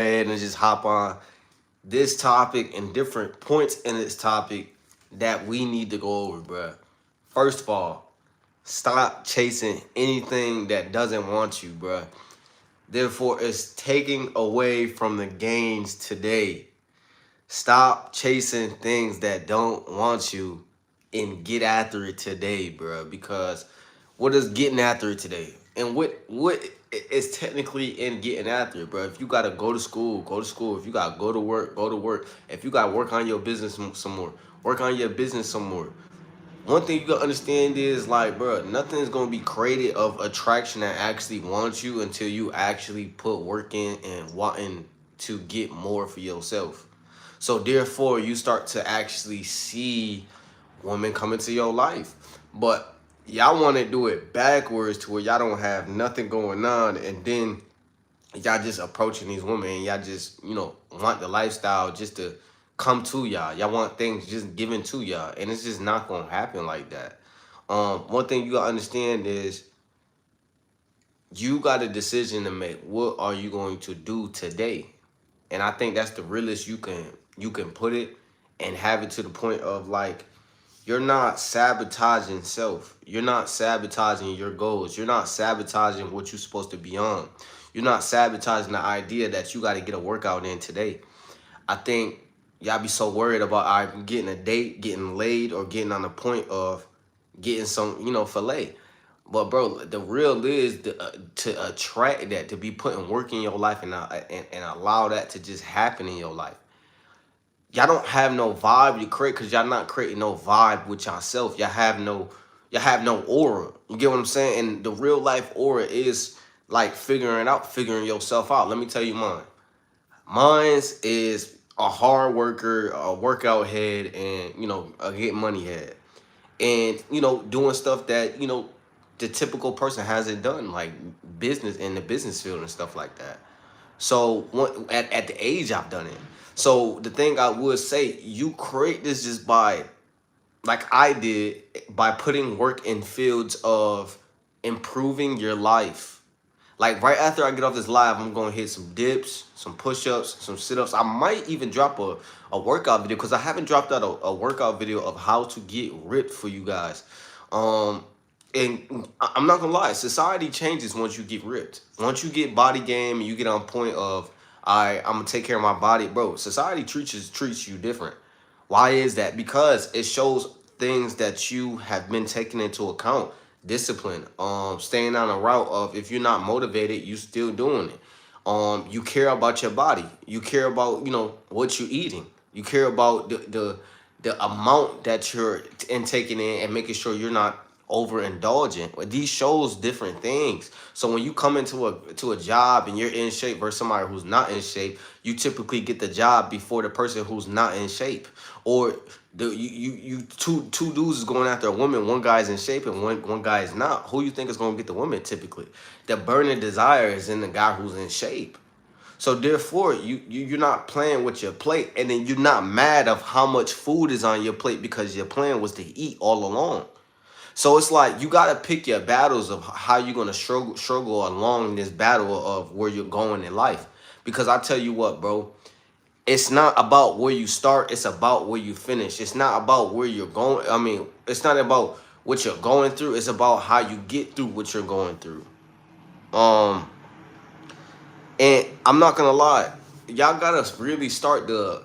ahead and just hop on this topic and different points in this topic that we need to go over, bruh. First of all, stop chasing anything that doesn't want you, bruh. Therefore, it's taking away from the gains today. Stop chasing things that don't want you and get after it today, bruh. Because what is getting after it today? And what is technically in getting after it, bro? If you gotta go to school, go to school. If you gotta go to work, go to work. If you gotta work on your business some more, work on your business some more. One thing you gotta understand is like, bro, nothing's gonna be created of attraction that actually wants you until you actually put work in and wanting to get more for yourself. So therefore, you start to actually see women come into your life. But y'all want to do it backwards to where y'all don't have nothing going on, and then y'all just approaching these women and y'all just, want the lifestyle just to come to y'all. Y'all want things just given to y'all, and it's just not gonna happen like that. One thing you gotta understand is you got a decision to make. What are you going to do today? And I think that's the realest you can put it and have it to the point of like you're not sabotaging self. You're not sabotaging your goals. You're not sabotaging what you're supposed to be on. You're not sabotaging the idea that you got to get a workout in today. I think y'all be so worried about getting a date, getting laid, or getting on the point of getting some, filet. But bro, the real is to attract that, to be putting work in your life and allow that to just happen in your life. Y'all don't have no vibe you create because y'all not creating no vibe with yourself. Y'all have no aura. You get what I'm saying? And the real life aura is like figuring yourself out. Let me tell you mine. Mine's is a hard worker, a workout head, and a get money head. And doing stuff that the typical person hasn't done, like business in the business field and stuff like that. So at the age I've done it. So the thing I would say, you create this just by, like I did, by putting work in fields of improving your life. Like right after I get off this live, I'm gonna hit some dips, some push-ups, some sit-ups. I might even drop a workout video because I haven't dropped out a workout video of how to get ripped for you guys. Um, and I'm not gonna lie, society changes once you get ripped. Once you get body game and you get on point of, I'm gonna take care of my body, bro. Society treats you different. Why is that? Because it shows things that you have been taking into account. Discipline, staying on a route of if you're not motivated, you still doing it. You care about your body. You care about what you're eating. You care about the amount that you're intaking in and making sure you're not overindulgent. But these shows different things. So when you come into a job and you're in shape versus somebody who's not in shape, you typically get the job before the person who's not in shape. Or you two dudes is going after a woman, one guy's in shape and one guy is not. Who you think is gonna get the woman typically? The burning desire is in the guy who's in shape. So therefore, you're not playing with your plate, and then you're not mad of how much food is on your plate because your plan was to eat all along. So it's like you gotta pick your battles of how you're gonna struggle along this battle of where you're going in life. Because I tell you what, bro, it's not about where you start, it's about where you finish. It's not about where you're going. I mean, it's not about what you're going through, it's about how you get through what you're going through. Um and I'm not gonna lie, y'all gotta really start to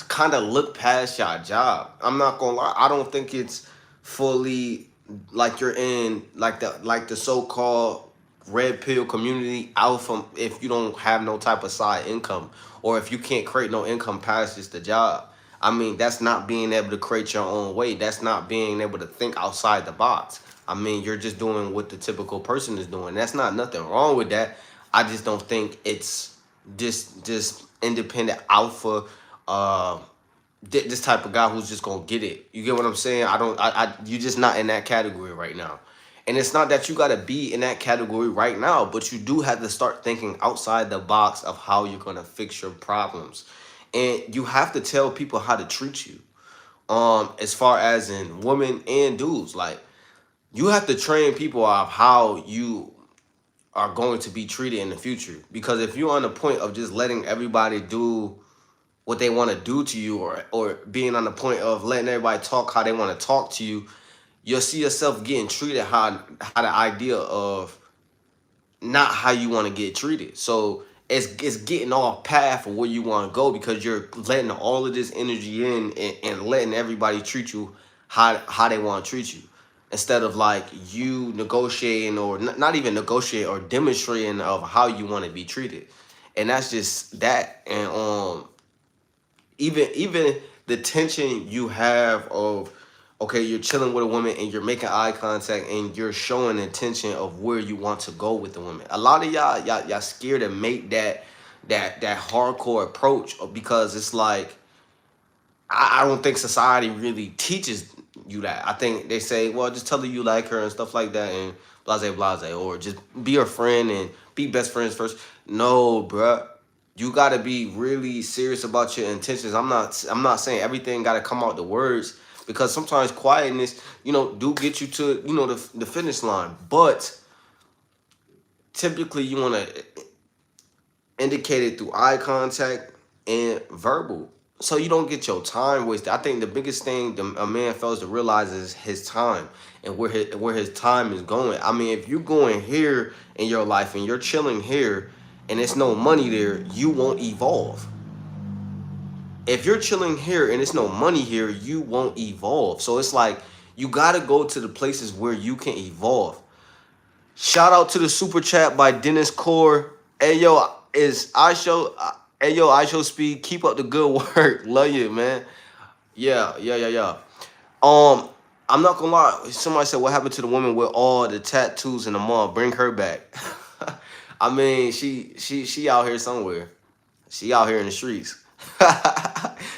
kind of look past y'all job. I'm not gonna lie, I don't think it's fully like you're in like the so-called red pill community alpha if you don't have no type of side income, or if you can't create no income past just the job. I mean, that's not being able to create your own way. That's not being able to think outside the box. I mean, you're just doing what the typical person is doing. That's not nothing wrong with that. I just don't think it's this independent alpha, uh this type of guy who's just gonna get it. You get what I'm saying? I don't. You're just not in that category right now. And it's not that you gotta be in that category right now, but you do have to start thinking outside the box of how you're gonna fix your problems, and you have to tell people how to treat you. As far as in women and dudes, like you have to train people of how you are going to be treated in the future. Because if you're on the point of just letting everybody do what they want to do to you, or being on the point of letting everybody talk how they want to talk to you, you'll see yourself getting treated how the idea of not how you want to get treated. So it's getting off path of where you want to go, because you're letting all of this energy in, and letting everybody treat you how they want to treat you, instead of like you negotiating, or not even negotiate, or demonstrating of how you want to be treated. And that's just that. And even the tension you have of, okay, you're chilling with a woman and you're making eye contact and you're showing intention of where you want to go with the woman. A lot of y'all scared to make that hardcore approach, because it's like, I don't think society really teaches you that. I think they say, well, just tell her you like her and stuff like that, and blase blase, or just be her friend and be best friends first. No, bruh. You gotta be really serious about your intentions. I'm not saying everything gotta come out the words, because sometimes quietness, do get you to, the finish line. But typically you wanna indicate it through eye contact and verbal, so you don't get your time wasted. I think the biggest thing a man fails to realize is his time, and where his time is going. I mean, if you're going here in your life and you're chilling here and there's no money there, you won't evolve. If you're chilling here and there's no money here, you won't evolve. So it's like, you gotta go to the places where you can evolve. Shout out to the super chat by Dennis Core. Hey yo, is I show hey yo, I show speed. Keep up the good work. Love you, man. Yeah. Um, I'm not gonna lie. Somebody said, what happened to the woman with all the tattoos in the mall? Bring her back. I mean, she out here somewhere. She out here in the streets.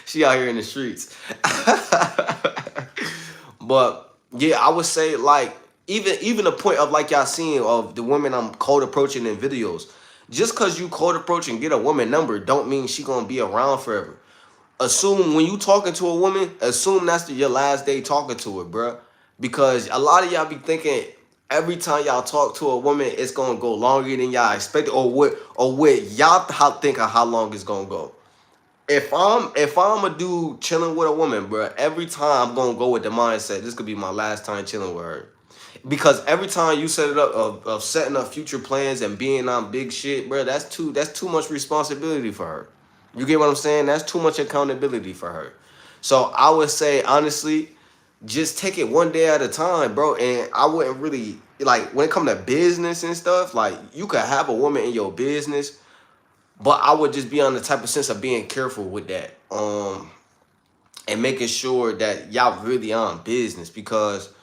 She out here in the streets. But yeah, I would say, like, even the point of, like, y'all seeing of the women I'm cold approaching in videos. Just cause you cold approach and get a woman number don't mean she gonna be around forever. Assume when you talking to a woman, assume that's your last day talking to her, bruh. Because a lot of y'all be thinking every time y'all talk to a woman, it's gonna go longer than y'all expected, or what y'all think of how long it's gonna go. If I'm a dude chilling with a woman, bruh, every time I'm gonna go with the mindset this could be my last time chilling with her. Because every time you set it up of setting up future plans and being on big shit, bro, that's too much responsibility for her. You get what I'm saying? That's too much accountability for her. So I would say, honestly, just take it one day at a time, bro. And I wouldn't really, like, when it comes to business and stuff, like, you could have a woman in your business, but I would just be on the type of sense of being careful with that. And making sure that y'all really on business, because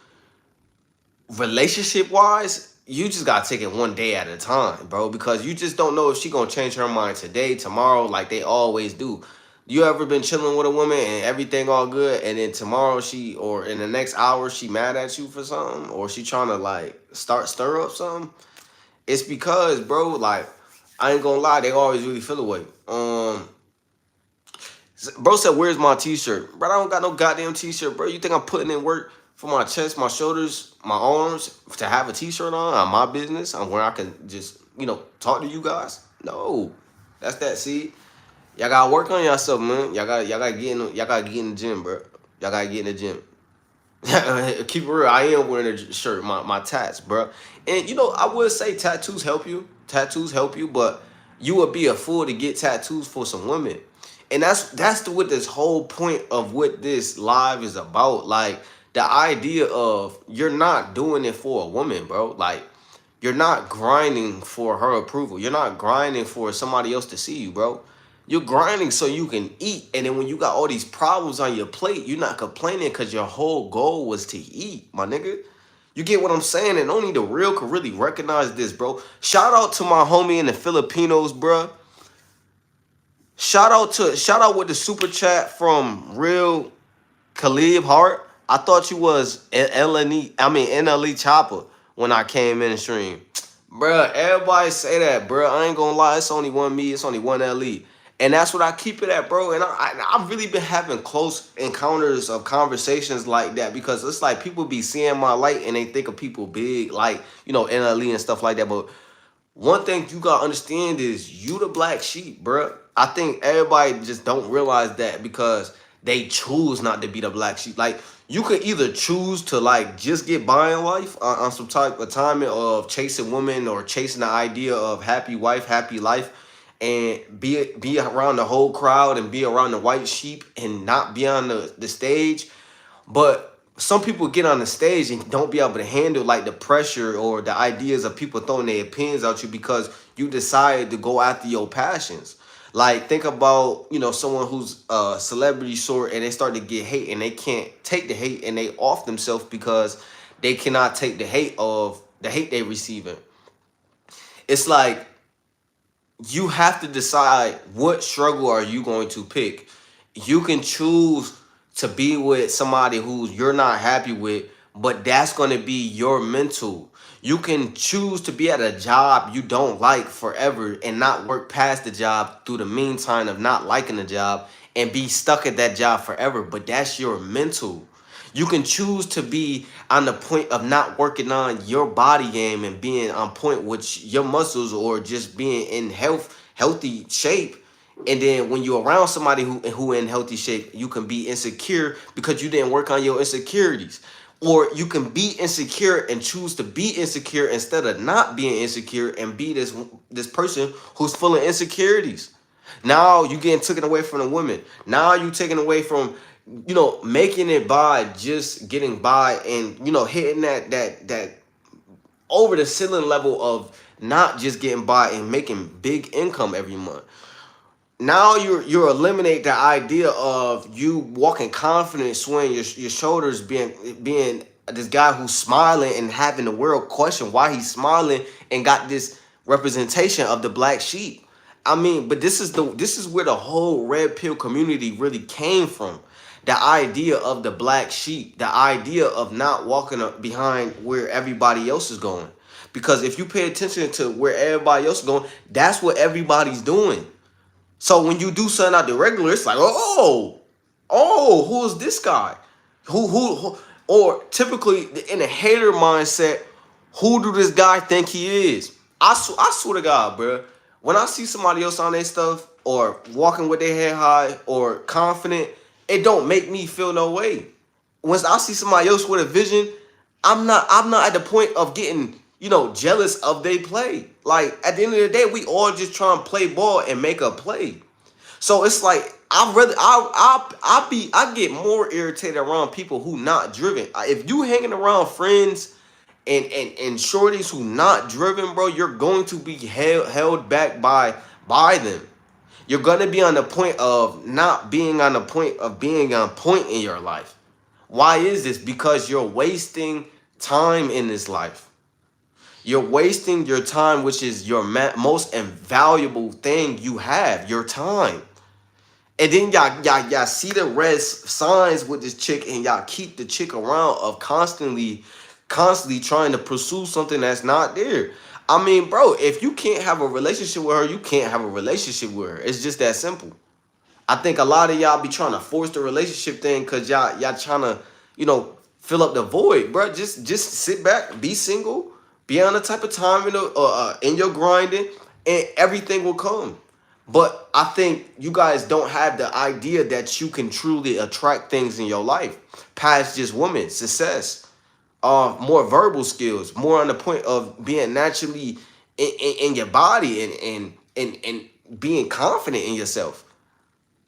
relationship wise, you just gotta take it one day at a time, bro. Because you just don't know if she gonna change her mind today, tomorrow, like they always do. You ever been chilling with a woman and everything all good, and then tomorrow or in the next hour she mad at you for something, or she trying to like stir up something? It's because, bro, like, I ain't gonna lie, they always really feel away. Bro said, where's my t-shirt? Bro, I don't got no goddamn t-shirt, bro. You think I'm putting in work for my chest, my shoulders, my arms to have a t-shirt on my business, on where I can just, talk to you guys? No. That's that. See? Y'all gotta work on yourself, man. Y'all gotta get in the gym, bro. Y'all gotta get in the gym. Keep it real. I am wearing a shirt, my tats, bro. And I would say tattoos help you. Tattoos help you, but you would be a fool to get tattoos for some women. And that's what this whole point of what this live is about. Like, the idea of, you're not doing it for a woman, bro. Like, you're not grinding for her approval. You're not grinding for somebody else to see you, bro. You're grinding so you can eat. And then when you got all these problems on your plate, you're not complaining because your whole goal was to eat, my nigga. You get what I'm saying? And only the real could really recognize this, bro. Shout out to my homie in the Filipinos, bro. Shout out with the super chat from Real Khalib Hart. I thought you was NLE Chopper when I came in the stream. Bruh, everybody say that, bruh. I ain't gonna lie, it's only one me, it's only one LE. And that's what I keep it at, bro. And I've really been having close encounters of conversations like that, because it's like people be seeing my light and they think of people big, like, NLE and stuff like that. But One thing you gotta understand is you the black sheep, bruh. I think everybody just don't realize that because they choose not to be the black sheep. Like you could either choose to like just get by in life on some type of timing of chasing women or chasing the idea of happy wife, happy life, and be around the whole crowd and be around the white sheep and not be on the stage. But some people get on the stage and don't be able to handle like the pressure or the ideas of people throwing their opinions at you because you decided to go after your passions. Like think about, someone who's a celebrity sort and they start to get hate and they can't take the hate and they off themselves because they cannot take the hate they receiving. It's like you have to decide what struggle are you going to pick. You can choose to be with somebody who you're not happy with, but that's going to be your mental. You can choose to be at a job you don't like forever and not work past the job through the meantime of not liking the job and be stuck at that job forever, but that's your mental. You can choose to be on the point of not working on your body game and being on point with your muscles or just being in healthy shape. And then when you're around somebody who in healthy shape, you can be insecure because you didn't work on your insecurities. Or you can be insecure and choose to be insecure instead of not being insecure and be this person who's full of insecurities. Now you getting taken away from the women. Now you taken away from making it by just getting by and hitting that over the ceiling level of not just getting by and making big income every month. Now you're eliminate the idea of you walking confident, swaying your shoulders, being this guy who's smiling and having the world question why he's smiling and got this representation of the black sheep. I mean, but this is where the whole red pill community really came from. The idea of the black sheep, the idea of not walking up behind where everybody else is going. Because if you pay attention to where everybody else is going, that's what everybody's doing. So when you do something out the regular, it's like, who is this guy? Who or typically in a hater mindset, who do this guy think he is? I swear to God, bro. When I see somebody else on their stuff or walking with their head high or confident, it don't make me feel no way. Once I see somebody else with a vision, I'm not at the point of getting, jealous of their play. Like at the end of the day, we all just try and play ball and make a play. So it's like I get more irritated around people who not driven. If you hanging around friends and shorties who not driven, bro, you're going to be held back by them. You're gonna be on the point of not being on the point of being on point in your life. Why is this? Because you're wasting time in this life. You're wasting your time, which is your most invaluable thing you have, your time. And then y'all see the red signs with this chick, and y'all keep the chick around of constantly trying to pursue something that's not there. I mean, bro, if you can't have a relationship with her, you can't have a relationship with her. It's just that simple. I think a lot of y'all be trying to force the relationship thing because y'all trying to, fill up the void, bro. Just sit back, be single, be on the type of time in your grinding, and everything will come. But I think you guys don't have the idea that you can truly attract things in your life past just women, success, more verbal skills, more on the point of being naturally in your body and being confident in yourself.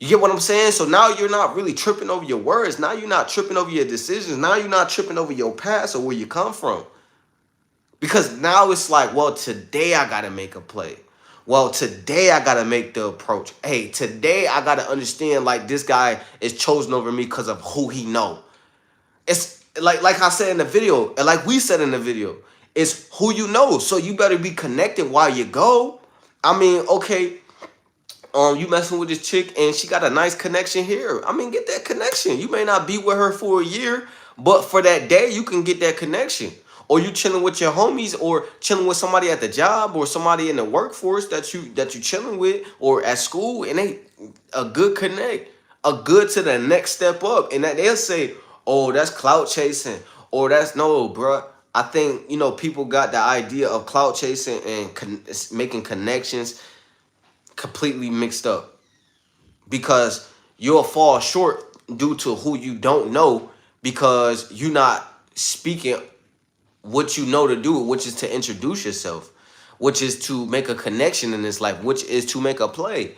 You get what I'm saying? So now you're not really tripping over your words. Now you're not tripping over your decisions. Now you're not tripping over your past or where you come from. Because now it's like, well, today I got to make a play. Well, today I got to make the approach. Hey, today I got to understand like this guy is chosen over me because of who he know. It's like I said in the video, and like we said in the video, it's who you know. So you better be connected while you go. I mean, okay, you messing with this chick and she got a nice connection here. I mean, get that connection. You may not be with her for a year, but for that day, you can get that connection. Or you chilling with your homies, or chilling with somebody at the job, or somebody in the workforce that you chilling with, or at school, and they a good connect, a good to the next step up, and that they'll say, "Oh, that's clout chasing," or "That's no, bruh. I think, people got the idea of clout chasing and making connections completely mixed up, because you'll fall short due to who you don't know, because you're not speaking what you know to do, which is to introduce yourself, which is to make a connection in this life, which is to make a play.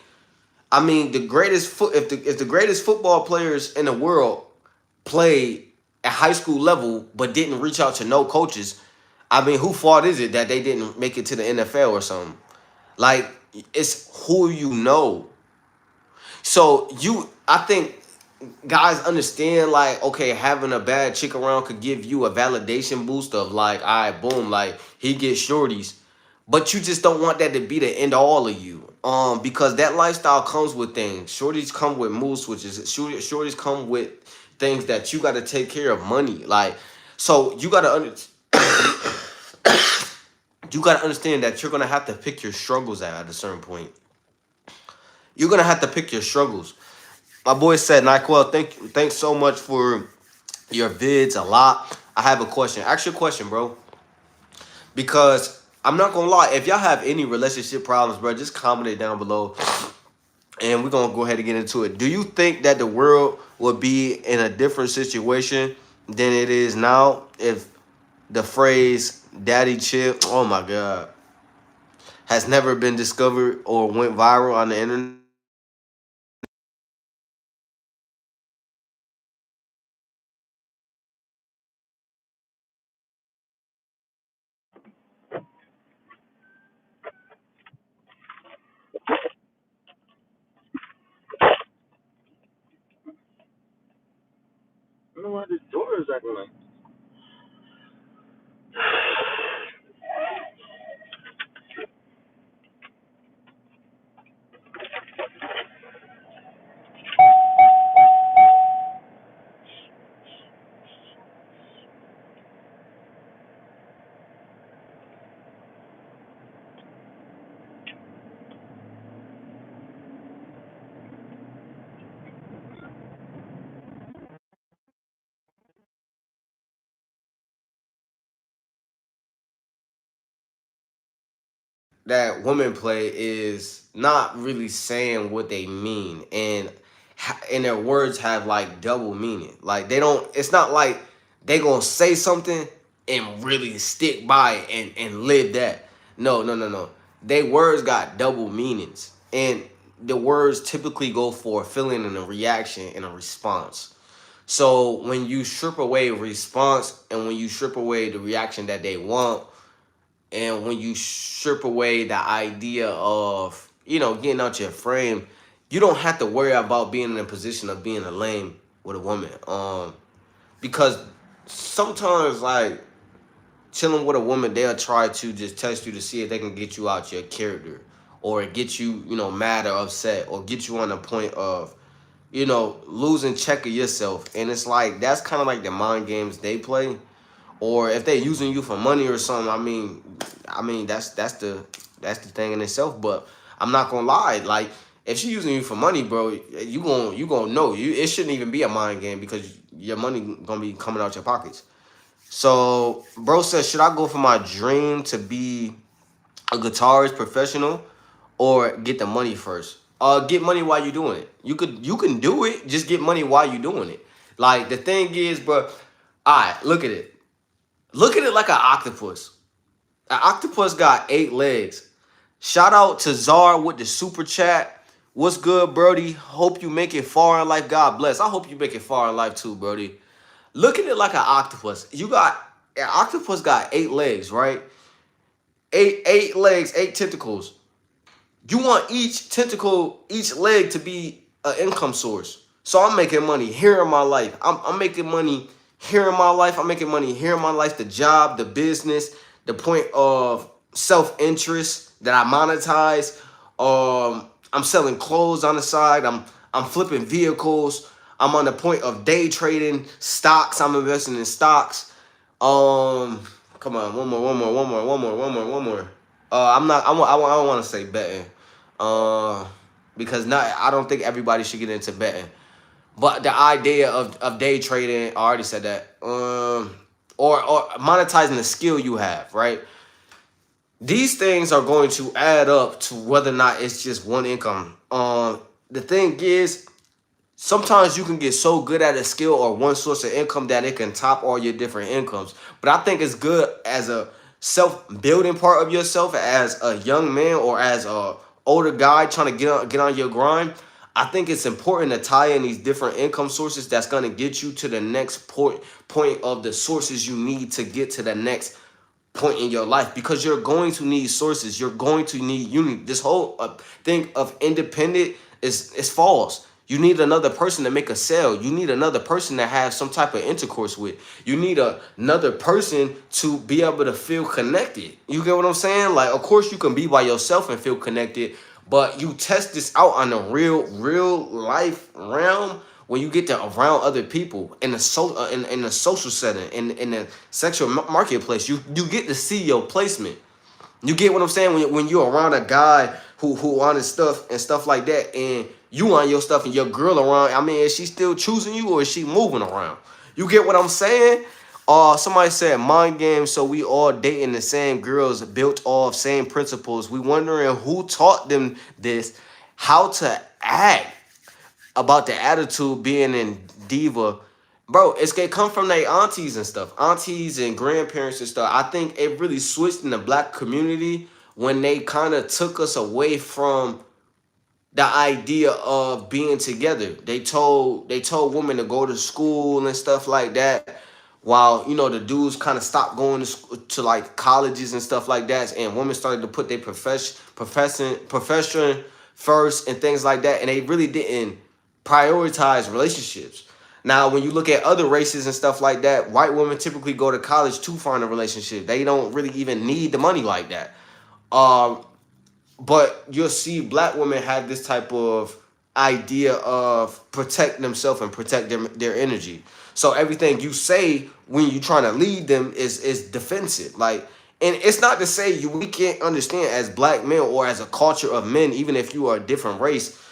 I mean, the greatest if the greatest football players in the world played at high school level but didn't reach out to no coaches, I mean, who fault is it that they didn't make it to the NFL or something? Like, it's who you know. So I think guys understand, like, okay, having a bad chick around could give you a validation boost of like, all right, boom, like he gets shorties, but you just don't want that to be the end all of you. Because that lifestyle comes with things. Shorties come with mood switches. Shorties come with things that you got to take care of, money. Like, so you got to you got to understand that you're gonna have to pick your struggles at a certain point. You're gonna have to pick your struggles. My boy said, Nyquil, thanks so much for your vids a lot. I have a question. Ask your question, bro. Because I'm not gonna lie, if y'all have any relationship problems, bro, just comment it down below, and we're gonna go ahead and get into it. Do you think that the world would be in a different situation than it is now if the phrase "daddy chip," oh my god, has never been discovered or went viral on the internet? I don't know why this door is acting like. That women play is not really saying what they mean, and their words have like double meaning. Like, they don't. It's not like they gonna say something and really stick by it and live that. No, no, no, no. They words got double meanings, and the words typically go for a feeling and a reaction and a response. So when you strip away response, and when you strip away the reaction that they want, and when you strip away the idea of, getting out your frame, you don't have to worry about being in a position of being a lame with a woman. Because sometimes, like, chilling with a woman, they'll try to just test you to see if they can get you out your character, or get you, mad or upset, or get you on the point of, losing check of yourself. And it's like, that's kind of like the mind games they play. Or if they're using you for money or something, I mean that's the thing in itself. But I'm not gonna lie, like, if she using you for money, bro, you gonna know. It shouldn't even be a mind game, because your money gonna be coming out your pockets. So bro says, should I go for my dream to be a guitarist professional, or get the money first? Get money while you're doing it. You can do it. Just get money while you're doing it. Like, the thing is, bro. All right, look at it. Look at it like an octopus. An octopus got 8 legs. Shout out to Czar with the super chat. What's good, Brody? Hope you make it far in life. God bless. I hope you make it far in life too, Brody. Look at it like an octopus. An octopus got 8 legs, right? Eight legs, 8 tentacles. You want each tentacle, each leg to be an income source. So I'm making money here in my life. I'm making money here in my life. I'm making money here in my life. The job, the business, the point of self-interest that I monetize. I'm selling clothes on the side. I'm flipping vehicles. I'm on the point of day trading stocks. I'm investing in stocks. Come on, one more. I'm not. I don't want to say betting, uh, because not. I don't think everybody should get into betting. But the idea of day trading, I already said that. or monetizing the skill you have, right? These things are going to add up to whether or not it's just one income. The thing is, sometimes you can get so good at a skill or one source of income that it can top all your different incomes. But I think it's good as a self-building part of yourself as a young man or as a older guy trying to get on your grind. I think it's important to tie in these different income sources that's going to get you to the next point of the sources you need to get to the next point in your life, because you're going to need sources. You're going to need unity. This whole thing of independent is false. You need another person to make a sale. You need another person to have some type of intercourse with. You need another person to be able to feel connected. You get what I'm saying? Like, of course, you can be by yourself and feel connected, but you test this out on the real life realm when you get to around other people in the in the social setting, in the sexual marketplace. You get to see your placement. You get what I'm saying? When you're around a guy who on his stuff and stuff like that, and you on your stuff and your girl around, I mean, is she still choosing you or is she moving around? You get what I'm saying? Somebody said mind games, so we all dating the same girls built off same principles. We wondering who taught them this, how to act about the attitude being in diva. Bro, it's gonna come from their aunties and stuff, aunties and grandparents and stuff. I think it really switched in the black community when they kind of took us away from the idea of being together. They told women to go to school and stuff like that, while the dudes kind of stopped going to like colleges and stuff like that, and women started to put their profession first and things like that, and they really didn't prioritize relationships. Now, when you look at other races and stuff like that, white women typically go to college to find a relationship. They don't really even need the money like that. Um, but you'll see black women have this type of idea of protect themselves and protect their energy. So everything you say when you're trying to lead them is defensive. Like, and it's not to say we can't understand as black men or as a culture of men, even if you are a different race,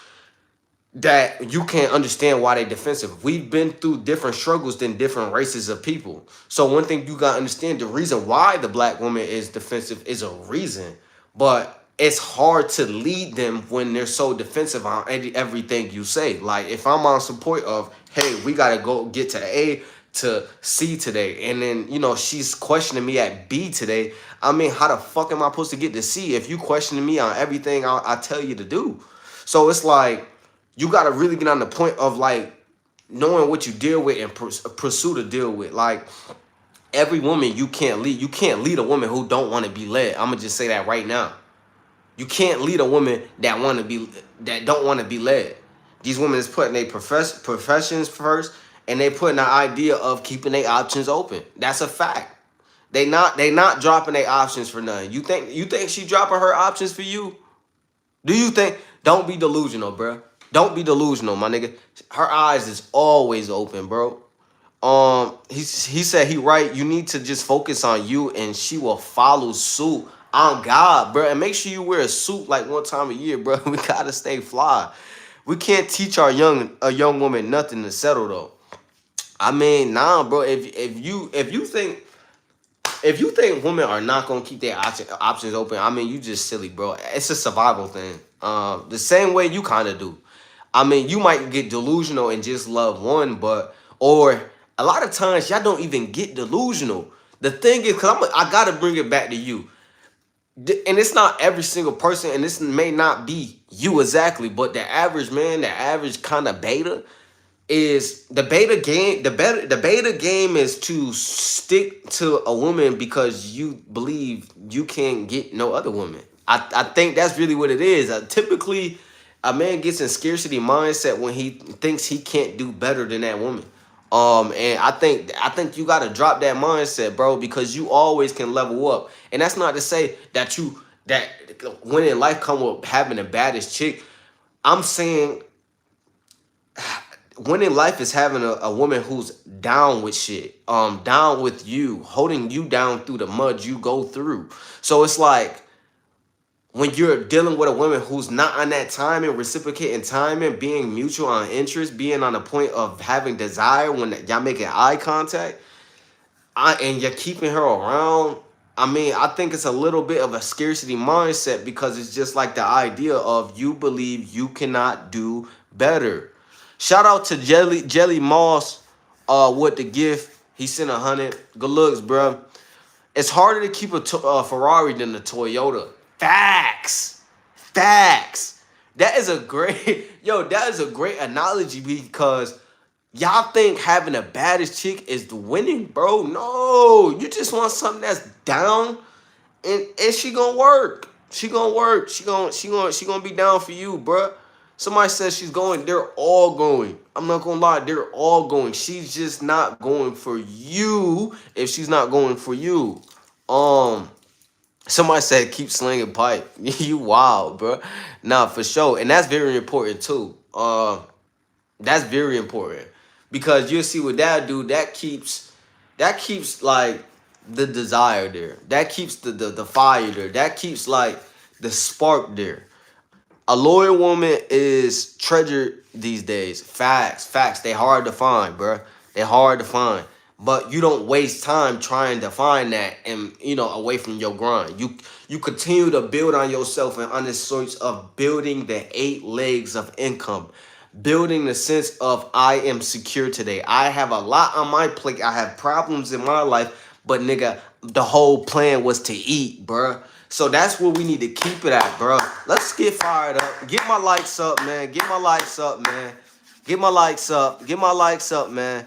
that you can't understand why they defensive. We've been through different struggles than different races of people. So one thing you gotta understand, the reason why the black woman is defensive is a reason, but it's hard to lead them when they're so defensive on everything you say. Like, if I'm on support of, hey, we gotta go get to A to C today, and then she's questioning me at B today. I mean, how the fuck am I supposed to get to C if you questioning me on everything I tell you to do? So it's like, you got to really get on the point of like knowing what you deal with and pursue to deal with. Like, every woman you can't lead. You can't lead a woman who don't want to be led. I'm gonna just say that right now. You can't lead a woman that don't want to be led. These women is putting their professions first, and they putting the idea of keeping their options open. That's a fact. They not dropping their options for nothing. You think she dropping her options for you? Do you think? Don't be delusional, bro. Don't be delusional, my nigga. Her eyes is always open, bro. He said he right. You need to just focus on you, and she will follow suit. On God, bro, and make sure you wear a suit like one time a year, bro. We gotta stay fly. We can't teach a young woman nothing to settle though. I mean, nah, bro. If you think women are not gonna keep their options open, I mean, you just silly, bro. It's a survival thing. The same way you kind of do. I mean, you might get delusional and just love one, or a lot of times y'all don't even get delusional. The thing is, I gotta bring it back to you, and it's not every single person, and this may not be you exactly, but the average man, the average kind of beta, is the beta game. The beta game is to stick to a woman because you believe you can't get no other woman. I think that's really what it is. Typically, a man gets in scarcity mindset when he thinks he can't do better than that woman. And I think you gotta drop that mindset, bro, because you always can level up. And that's not to say that when in life come with having the baddest chick. I'm saying winning life is having a woman who's down with shit, down with you, holding you down through the mud you go through. So it's like, when you're dealing with a woman who's not on that timing, reciprocating timing, being mutual on interest, being on the point of having desire when y'all making eye contact, and you're keeping her around. I mean, I think it's a little bit of a scarcity mindset because it's just like the idea of you believe you cannot do better. Shout out to Jelly Moss with the gift. He sent 100. Good looks, bro. It's harder to keep a Ferrari than a Toyota. Facts. Facts. That is a great that is a great analogy because y'all think having the baddest chick is the winning, bro. No, you just want something that's down and she gonna work. She gonna work. She gonna be down for you, bruh. Somebody says she's going. They're all going. I'm not gonna lie. They're all going. She's just not going for you. If she's not going for you, um, somebody said keep slinging pipe. You wild, bro. Nah, for sure, and that's very important too. That's very important because you'll see what that do. That keeps like the desire there. That keeps the fire there. That keeps like the spark there. A loyal woman is treasured these days. Facts, facts. They hard to find, bruh. They hard to find. But you don't waste time trying to find that and away from your grind. You continue to build on yourself and on the sorts of building the 8 legs of income. Building the sense of I am secure today. I have a lot on my plate. I have problems in my life, but nigga, the whole plan was to eat, bruh. So that's where we need to keep it at, bro. Let's get fired up. Get my likes up, man. Get my likes up, man. Get my likes up. Get my likes up, man.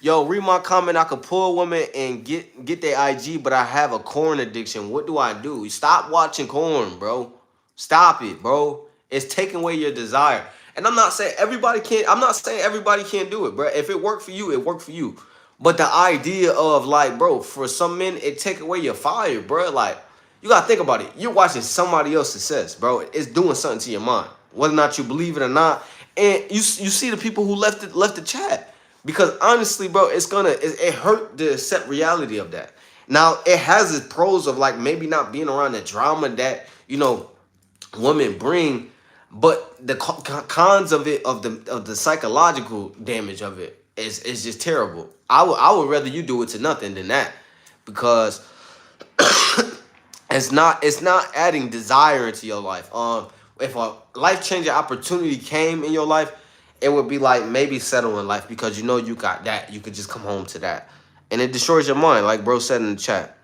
Yo, read my comment. I could pull a woman and get their IG, but I have a corn addiction. What do I do? Stop watching corn, bro. Stop it, bro. It's taking away your desire. And I'm not saying everybody can't. I'm not saying everybody can't do it, bro. If it worked for you, it worked for you. But the idea of like, bro, for some men, it take away your fire, bro. Like, you gotta think about it. You're watching somebody else's success, bro. It's doing something to your mind, whether or not you believe it or not. And you see the people who left the chat because honestly, bro, it hurt to accept reality of that. Now it has its pros of like maybe not being around the drama that women bring, but the cons of it of the psychological damage of it is just terrible. I would rather you do it to nothing than that because it's not adding desire into your life. If a life changing opportunity came in your life, it would be like maybe settle in life because you got that. You could just come home to that, and it destroys your mind, like bro said in the chat.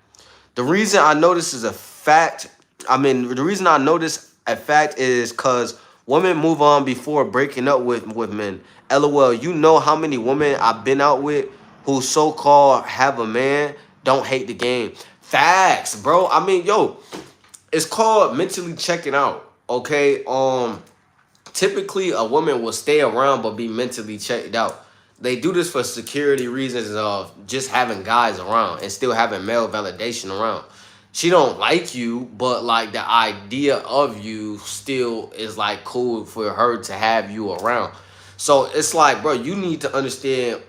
The reason I know this is a fact, the reason I know this a fact is because women move on before breaking up with men. LOL, you know how many women I've been out with who so-called have a man don't hate the game. Facts, bro. It's called mentally checking out. Okay. Typically a woman will stay around but be mentally checked out. They do this for security reasons of just having guys around and still having male validation around. She don't like you, but like the idea of you still is like cool for her to have you around. So it's like, bro, you need to understand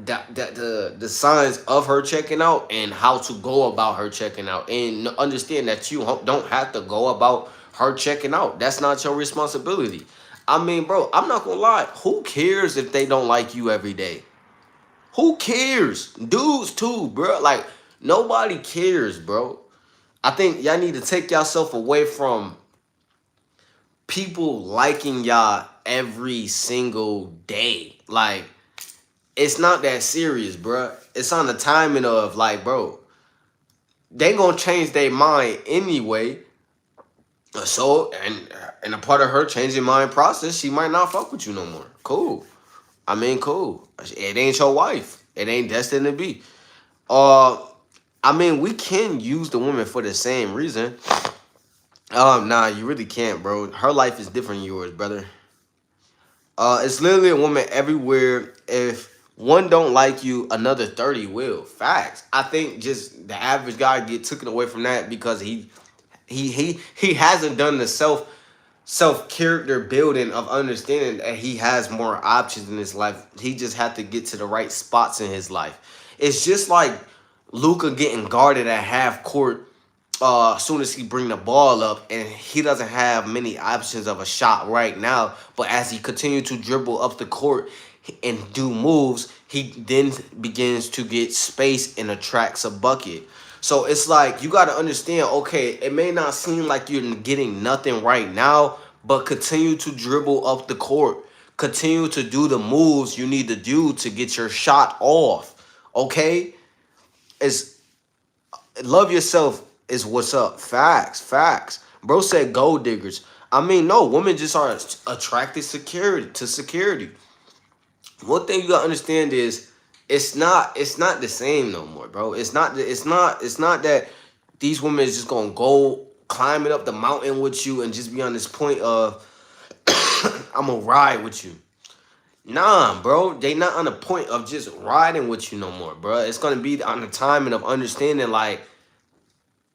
that the signs of her checking out and how to go about her checking out and understand that you don't have to go about her checking out. That's not your responsibility. Bro, I'm not gonna lie. Who cares if they don't like you every day? Who cares? Dudes too, bro. Like nobody cares, bro. I think y'all need to take yourself away from people liking y'all every single day. Like it's not that serious, bro. It's on the timing of like, bro, they gonna change their mind anyway. So, and a part of her changing mind process, she might not fuck with you no more. Cool. Cool. It ain't your wife. It ain't destined to be. Uh, we can use the woman for the same reason. Nah, you really can't, bro. Her life is different than yours, brother. It's literally a woman everywhere. If one don't like you, another 30 will. Facts. I think just the average guy get taken away from that because he hasn't done the self character building of understanding that he has more options in his life. He just had to get to the right spots in his life. It's just like Luka getting guarded at half court soon as he bring the ball up, and he doesn't have many options of a shot right now. But as he continue to dribble up the court and do moves, he then begins to get space and attracts a bucket. So it's like you got to understand. Okay, it may not seem like you're getting nothing right now, but continue to dribble up the court. Continue to do the moves you need to do to get your shot off. Okay, it's love yourself is what's up. Facts, facts. Bro said gold diggers. I mean, no, women just are attracted security. One thing you gotta understand is it's not the same no more, bro. It's not that these women is just gonna go climbing up the mountain with you and just be on this point of I'm gonna ride with you. Nah, bro, they not on the point of just riding with you no more, bro. It's gonna be on the timing of understanding like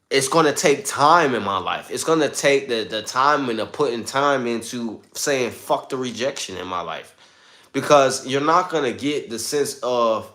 it's gonna take time in my life. It's gonna take the time and the putting time into saying fuck the rejection in my life. Because you're not gonna get the sense of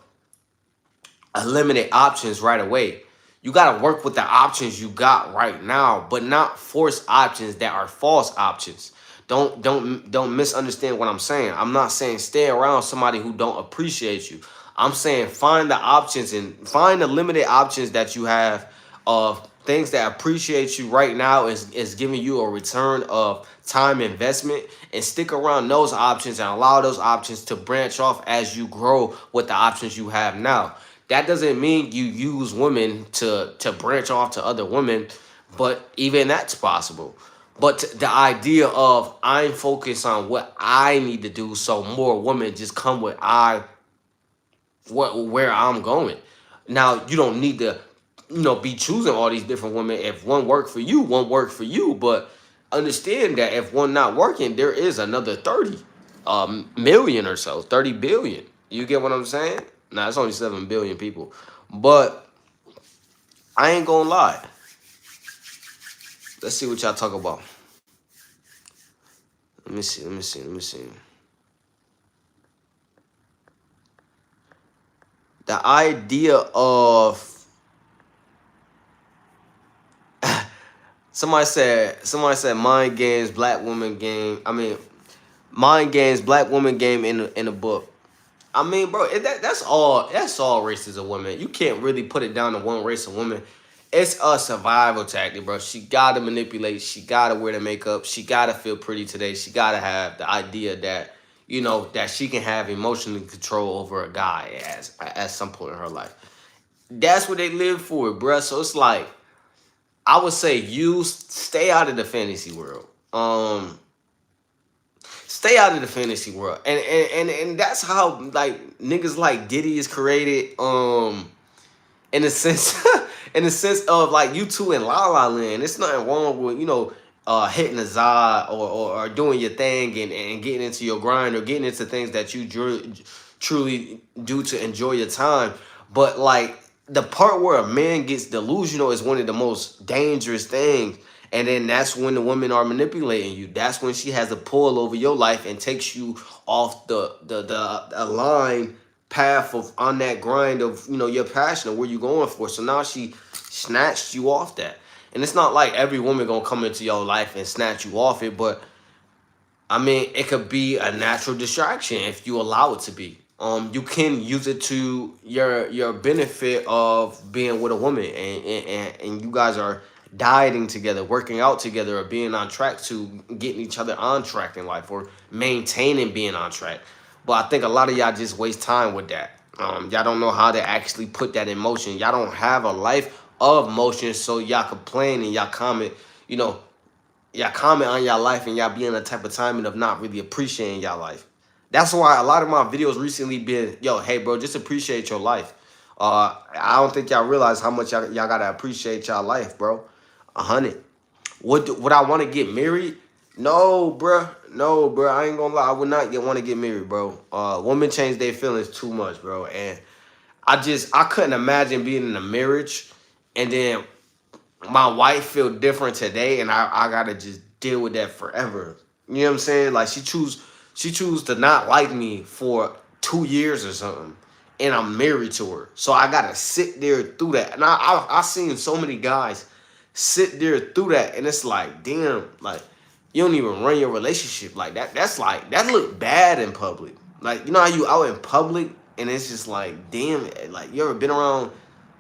eliminate options right away. You gotta work with the options you got right now, but not force options that are false options. Don't misunderstand what I'm saying. I'm not saying stay around somebody who don't appreciate you. I'm saying find the options and find the limited options that you have of things that appreciate you right now is giving you a return of time investment, and stick around those options and allow those options to branch off as you grow with the options you have now. That doesn't mean you use women to branch off to other women, but even that's possible. But the idea of I'm focused on what I need to do, so more women just come with where I'm going. Now you don't need to, be choosing all these different women. If one work for you, one work for you. But understand that if one not working, there is another 30 million or so, 30 billion. You get what I'm saying? Nah, it's only 7 billion people. But I ain't gonna lie. Let's see what y'all talk about. Let me see. The idea of somebody said mind games, black woman game. I mean, mind games, black woman game in the book. I mean, bro, that's all races of women. You can't really put it down to one race of women. It's a survival tactic, bro. She gotta manipulate. She gotta wear the makeup. She gotta feel pretty today. She gotta have the idea that that she can have emotional control over a guy at some point in her life. That's what they live for, bro. So it's like I would say you stay out of the fantasy world. Stay out of the fantasy world, and that's how like niggas like Diddy is created. In a sense, in the sense of like you two in La La Land. It's nothing wrong with hitting a za or doing your thing and getting into your grind or getting into things that you truly do to enjoy your time. But like the part where a man gets delusional is one of the most dangerous things. And then that's when the women are manipulating you. That's when she has a pull over your life and takes you off the line path of on that grind of your passion of where you going for. So now she snatched you off that. And it's not like every woman gonna come into your life and snatch you off it, but I mean, it could be a natural distraction if you allow it to be. You can use it to your benefit of being with a woman, and you guys are dieting together, working out together, or being on track to getting each other on track in life, or maintaining being on track. But I think a lot of y'all just waste time with that. Y'all don't know how to actually put that in motion. Y'all don't have a life of motion, so y'all complain and you know, y'all comment on y'all life and y'all be in a type of timing of not really appreciating y'all life. That's why a lot of my videos recently been, yo, hey bro, just appreciate your life. I don't think y'all realize how much y'all gotta appreciate y'all life, bro. 100. Would I want to get married? No, bruh. No, bruh. I ain't gonna lie. I would not want to get married, bro. Women change their feelings too much, bro. And I couldn't imagine being in a marriage and then my wife feel different today, and I gotta just deal with that forever. You know what I'm saying? Like she choose to not like me for 2 years or something, and I'm married to her, so I gotta sit there through that. And I seen so many guys sit there through that, and it's like, damn, like you don't even run your relationship like that. That's like that look bad in public. Like you know how you out in public, and it's just like, damn, like you ever been around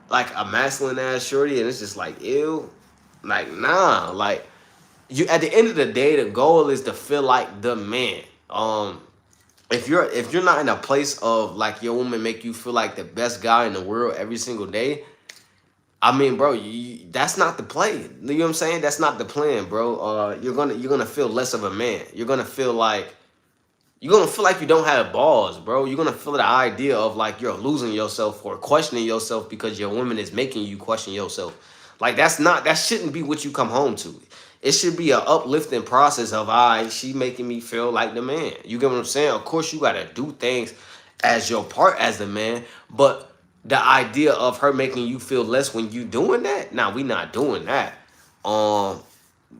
like a masculine ass shorty, and it's just like, ew, like nah, like you. At the end of the day, the goal is to feel like the man. If you're not in a place of like your woman make you feel like the best guy in the world every single day, I mean, bro, that's not the play. You know what I'm saying? That's not the plan, bro. You're gonna feel less of a man. You're gonna feel like you don't have balls, bro. You're gonna feel the idea of like you're losing yourself or questioning yourself because your woman is making you question yourself. Like that shouldn't be what you come home to. It should be an uplifting process of she making me feel like the man. You get what I'm saying? Of course you gotta do things as your part as the man, but the idea of her making you feel less when you doing that, nah, we not doing that. Um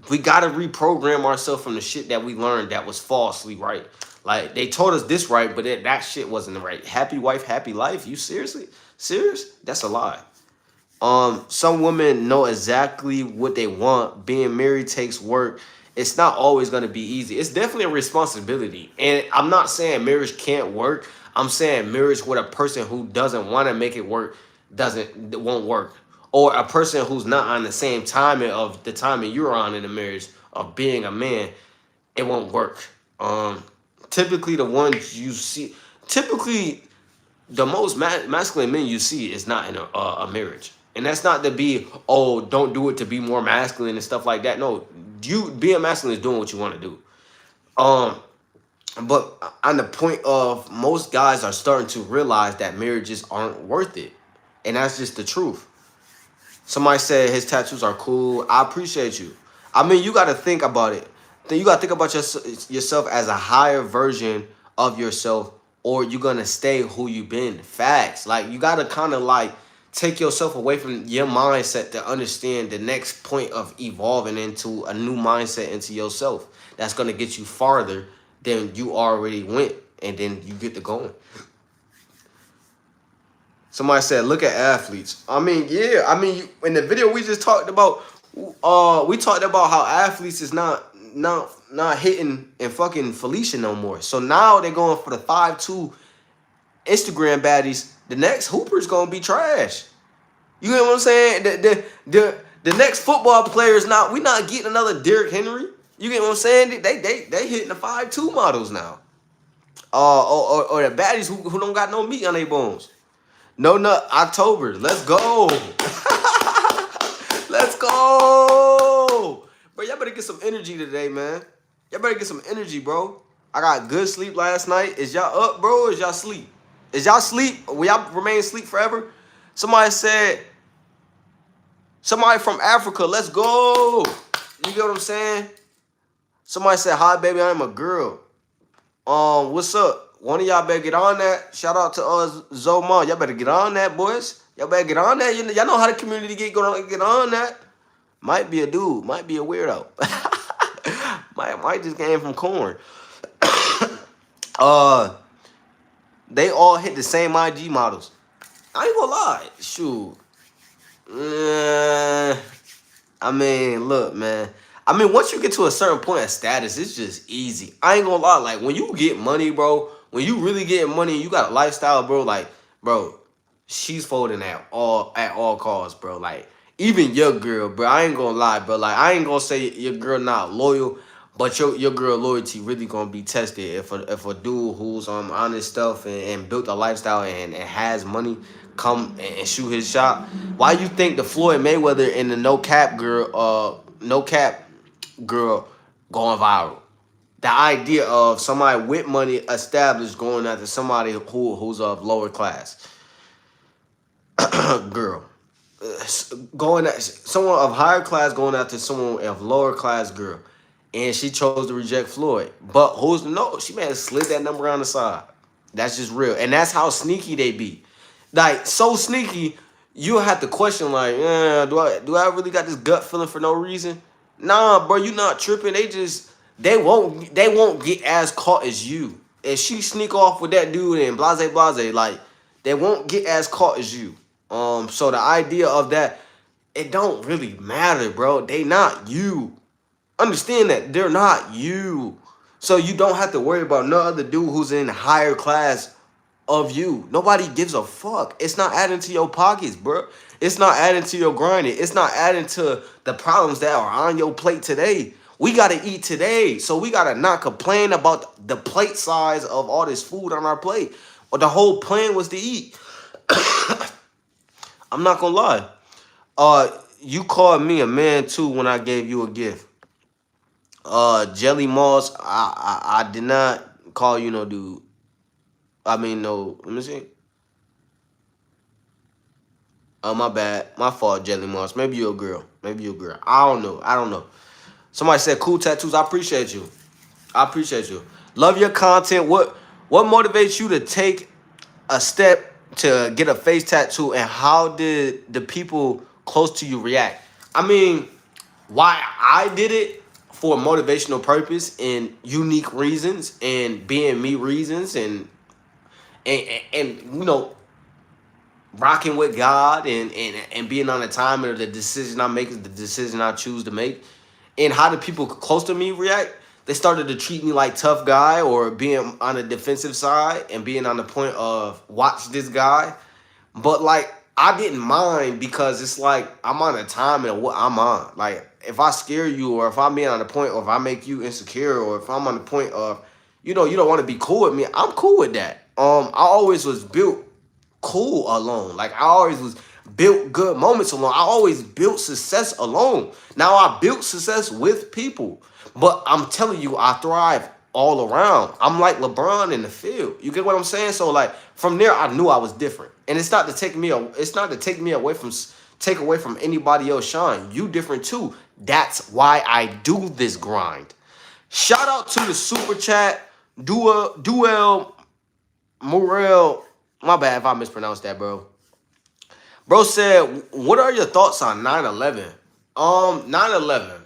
we gotta reprogram ourselves from the shit that we learned that was falsely right. Like they told us this right, but that shit wasn't right. Happy wife, happy life. You seriously serious? That's a lie. Some women know exactly what they want. Being married takes work. It's not always gonna be easy. It's definitely a responsibility. And I'm not saying marriage can't work. I'm saying marriage with a person who doesn't want to make it work won't work. Or a person who's not on the same timing of the timing you're on in the marriage of being a man, it won't work. Typically the ones you see, typically the most masculine men you see is not in a marriage, and that's not to be, oh, don't do it to be more masculine and stuff like that. No, you being masculine is doing what you want to do. Um, but on the point of most guys are starting to realize that marriages aren't worth it, and that's just the truth. Somebody said his tattoos are cool. I appreciate you. I mean, you got to think about it. Then you got to think about yourself as a higher version of yourself, or you're going to stay who you've been. Facts. Like, you got to kind of like take yourself away from your mindset to understand the next point of evolving into a new mindset into yourself. That's going to get you farther than you already went, and then you get to going. Somebody said, "Look at athletes." I mean, yeah. I mean, in the video we just talked about, we talked about how athletes is not hitting and fucking Felicia no more. So now they're going for the 5'2" Instagram baddies. The next Hooper's gonna be trash. You know what I'm saying? The next football player is not. We not getting another Derrick Henry. You get what I'm saying? They hitting the 5'2" models now. Or the baddies who don't got no meat on their bones. No Nut October. Let's go. Let's go. Bro, y'all better get some energy today, man. Y'all better get some energy, bro. I got good sleep last night. Is y'all up, bro, or is y'all sleep? Is y'all sleep? Will y'all remain asleep forever? Somebody said, somebody from Africa, let's go. You get what I'm saying? Somebody said, hi, baby, I'm a girl. What's up? One of y'all better get on that. Shout out to Zoma. Y'all better get on that, boys. Y'all better get on that. Y'all know how the community get on that. Might be a dude. Might be a weirdo. might just came from corn. They all hit the same IG models. I ain't gonna lie. Shoot. I mean, look, man. I mean, once you get to a certain point of status, it's just easy. I ain't gonna lie. Like, when you get money, bro, when you really getting money and you got a lifestyle, bro, like, bro, she's folding at all costs, bro. Like, even your girl, bro, I ain't gonna lie, bro. Like, I ain't gonna say your girl not loyal, but your girl loyalty really gonna be tested if a dude who's honest stuff and built a lifestyle and has money come and shoot his shot. Why you think the Floyd Mayweather and the no cap girl going viral? The idea of somebody with money established going after somebody who's of lower class girl, going at someone of higher class going after someone of lower class girl, and she chose to reject Floyd. But who's to know? She may have slid that number on the side. That's just real, and that's how sneaky they be. Like, so sneaky, you have to question, like, do I really got this gut feeling for no reason? Nah, bro, you not tripping. They won't get as caught as you. If she sneak off with that dude and blase, like, they won't get as caught as you. So the idea of that, it don't really matter, bro. They not you. Understand that they're not you. So you don't have to worry about no other dude who's in higher class of you. Nobody gives a fuck. It's not adding to your pockets, bro. It's not adding to your grinding. It's not adding to the problems that are on your plate today. We gotta eat today, so we gotta not complain about the plate size of all this food on our plate. But the whole plan was to eat. I'm not gonna lie. You called me a man too when I gave you a gift. Jelly Moss, I did not call you no dude. I mean no. Let me see. Oh, my bad. My fault, Jelly Moss. Maybe you're a girl. Maybe you're a girl. I don't know. I don't know. Somebody said cool tattoos. I appreciate you. I appreciate you. Love your content. What motivates you to take a step to get a face tattoo, and how did the people close to you react? I mean, why I did it for motivational purpose and unique reasons and being me reasons and you know, rocking with God and being on the time of the decision I make is the decision I choose to make. And how do people close to me react? They started to treat me like tough guy or being on the defensive side and being on the point of watch this guy. But like I didn't mind because it's like I'm on a time and what I'm on. Like if I scare you or if I'm being on the point or if I make you insecure or if I'm on the point of, you know, you don't want to be cool with me, I'm cool with that. I always was built cool alone. Like I always was built good moments alone. I always built success alone. Now I built success with people. But I'm telling you, I thrive all around. I'm like LeBron in the field. You get what I'm saying? So like from there, I knew I was different. And it's not to take me. It's not to take me away from take away from anybody else shine. You different too. That's why I do this grind. Shout out to the super chat, Duel Morel. My bad if I mispronounced that, bro. Bro said, what are your thoughts on 9/11? 9/11.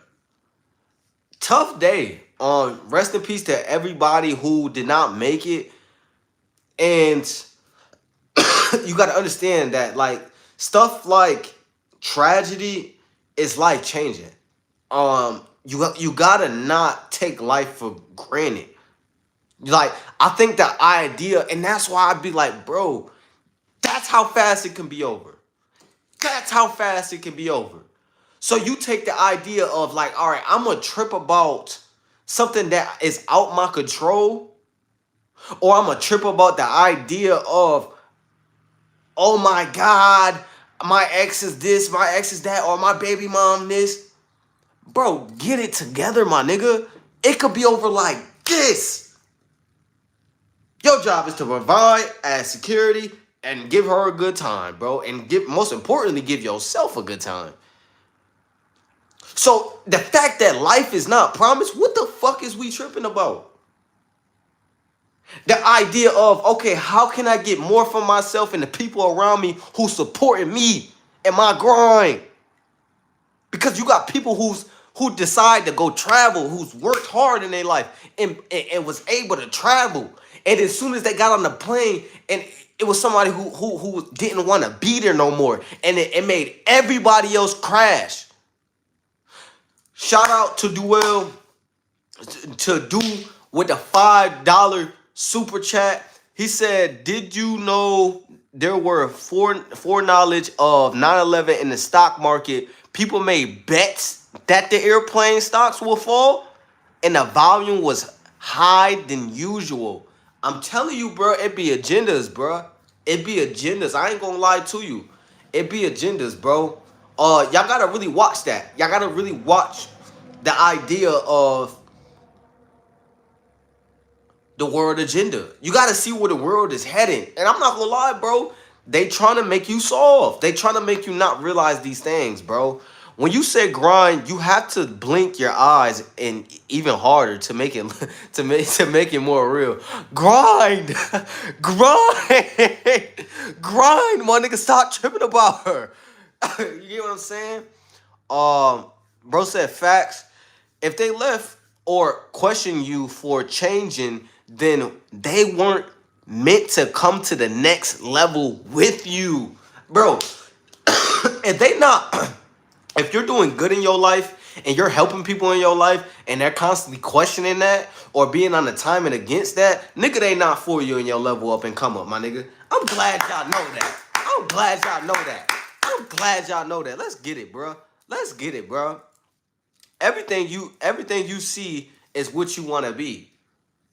Tough day. Rest in peace to everybody who did not make it. And you got to understand that like stuff like tragedy is life changing. You gotta not take life for granted. Like I think the idea, and that's why I'd be like, bro, that's how fast it can be over. That's how fast it can be over. So you take the idea of like, all right, I'm gonna trip about something that is out my control, or I'm gonna trip about the idea of, oh my God, my ex is this, my ex is that, or my baby mom this. Bro, get it together, my nigga. It could be over like this. Your job is to provide, add security, and give her a good time, bro. And most importantly, give yourself a good time. So the fact that life is not promised, what the fuck is we tripping about? The idea of, okay, how can I get more from myself and the people around me who supporting me and my grind? Because you got people who decide to go travel, who's worked hard in their life and was able to travel. And as soon as they got on the plane, and it was somebody who didn't want to be there no more, and it made everybody else crash. Shout out to Duel to do with the $5 super chat. He said, did you know there were foreknowledge of 9/11 in the stock market? People made bets that the airplane stocks will fall, and the volume was higher than usual. I'm telling you, bro, it be agendas, bro. It be agendas. I ain't gonna lie to you. It be agendas, bro. Y'all gotta really watch that. Y'all gotta really watch the idea of the world agenda. You gotta see where the world is heading. And I'm not gonna lie, bro. They trying to make you soft. They trying to make you not realize these things, bro. When you say grind, you have to blink your eyes and even harder to make it to make it more real. Grind, grind, grind, my nigga. Stop tripping about her. You get what I'm saying? Bro said facts. If they left or question you for changing, then they weren't meant to come to the next level with you, bro. If they not. If you're doing good in your life and you're helping people in your life and they're constantly questioning that or being on the timing against that, nigga, they not for you in your level up and come up, my nigga. I'm glad y'all know that. I'm glad y'all know that. I'm glad y'all know that. Let's get it, bro. Let's get it, bro. Everything you see is what you want to be.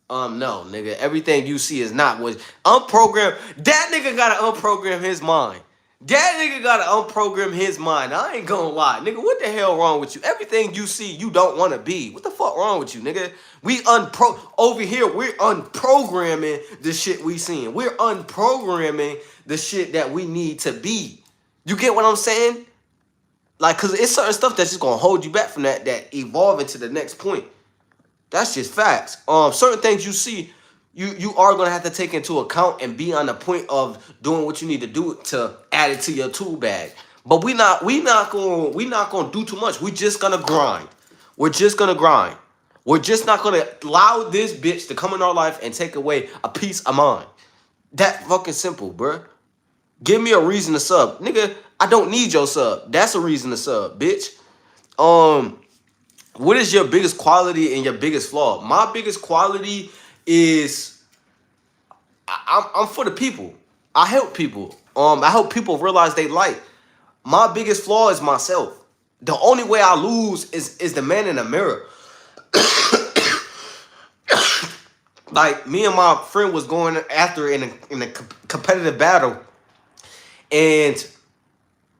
No, nigga. Everything you see is not what unprogram. That nigga gotta unprogram his mind. That nigga gotta unprogram his mind. I ain't gonna lie, nigga. What the hell wrong with you? Everything you see, you don't want to be. What the fuck wrong with you, nigga? We over here. We're unprogramming the shit we seeing. We're unprogramming the shit that we need to be. You get what I'm saying? Like, cause it's certain stuff that's just gonna hold you back from that evolving to the next point. That's just facts. Certain things you see, you are gonna have to take into account and be on the point of doing what you need to do to add it to your tool bag. But we not gonna do too much. We just gonna grind. We're just gonna grind. We're just not gonna allow this bitch to come in our life and take away a piece of mine. That fucking simple, bruh. Give me a reason to sub, nigga. I don't need your sub. That's a reason to sub, bitch. What is your biggest quality and your biggest flaw? My biggest quality is I'm for the people. I help people. I help people realize they like. My biggest flaw is myself. The only way I lose is the man in the mirror. Like me and my friend was going after in a competitive battle, and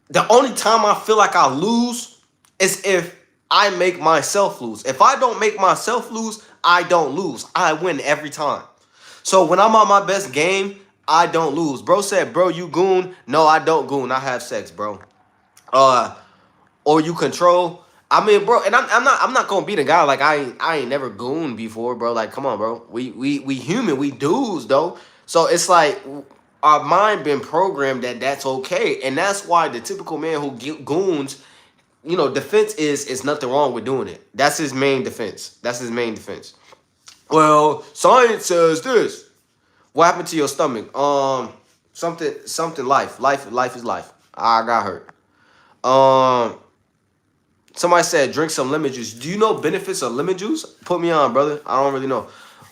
the only time I feel like I lose is if I make myself lose. If I don't make myself lose, I don't lose. I win every time. So when I'm on my best game, I don't lose. Bro said, bro, you goon. No, I don't goon. I have sex, bro. Or you control. I mean, bro, and I'm not gonna be the guy like I ain't never gooned before, bro. Like, come on, bro. We human, we dudes though. So it's like our mind been programmed that that's okay, and that's why the typical man who goons, defense is nothing wrong with doing it. That's his main defense. That's his main defense. Well, science says this. What happened to your stomach? Something. Life is life. I got hurt. Somebody said drink some lemon juice. Do you know benefits of lemon juice? Put me on, brother. I don't really know.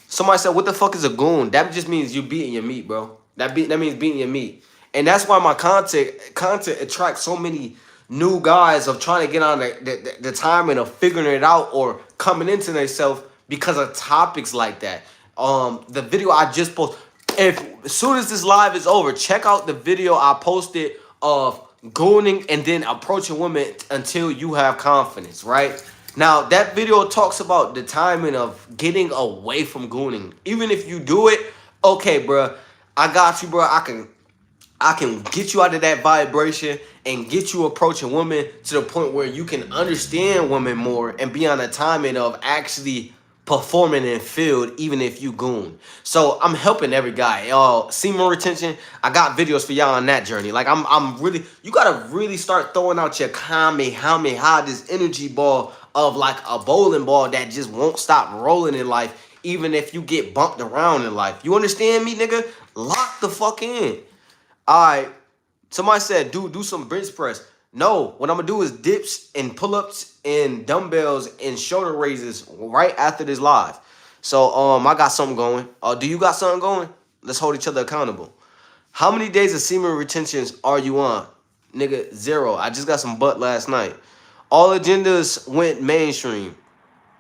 Somebody said, what the fuck is a goon? That just means you beating your meat, bro. That means beating your meat. And that's why my content attracts so many new guys of trying to get on the timing of figuring it out or coming into themselves because of topics like that. The video I just posted. As soon as this live is over, check out the video I posted of gooning and then approaching women until you have confidence, right? Now, that video talks about the timing of getting away from gooning. Even if you do it, okay, bro, I got you, bro. I can get you out of that vibration and get you approaching women to the point where you can understand women more and be on the timing of actually performing in field, even if you goon. So I'm helping every guy. Semen retention, I got videos for y'all on that journey. Like I'm really, you gotta really start throwing out your Kamehameha, this energy ball of like a bowling ball that just won't stop rolling in life, even if you get bumped around in life. You understand me, nigga? Lock the fuck in. All right. Somebody said, do some bench press. No, what I'm gonna do is dips and pull-ups and dumbbells and shoulder raises right after this live. So I got something going. Do you got something going? Let's hold each other accountable. How many days of semen retentions are you on? Nigga, 0. I just got some butt last night. All agendas went mainstream.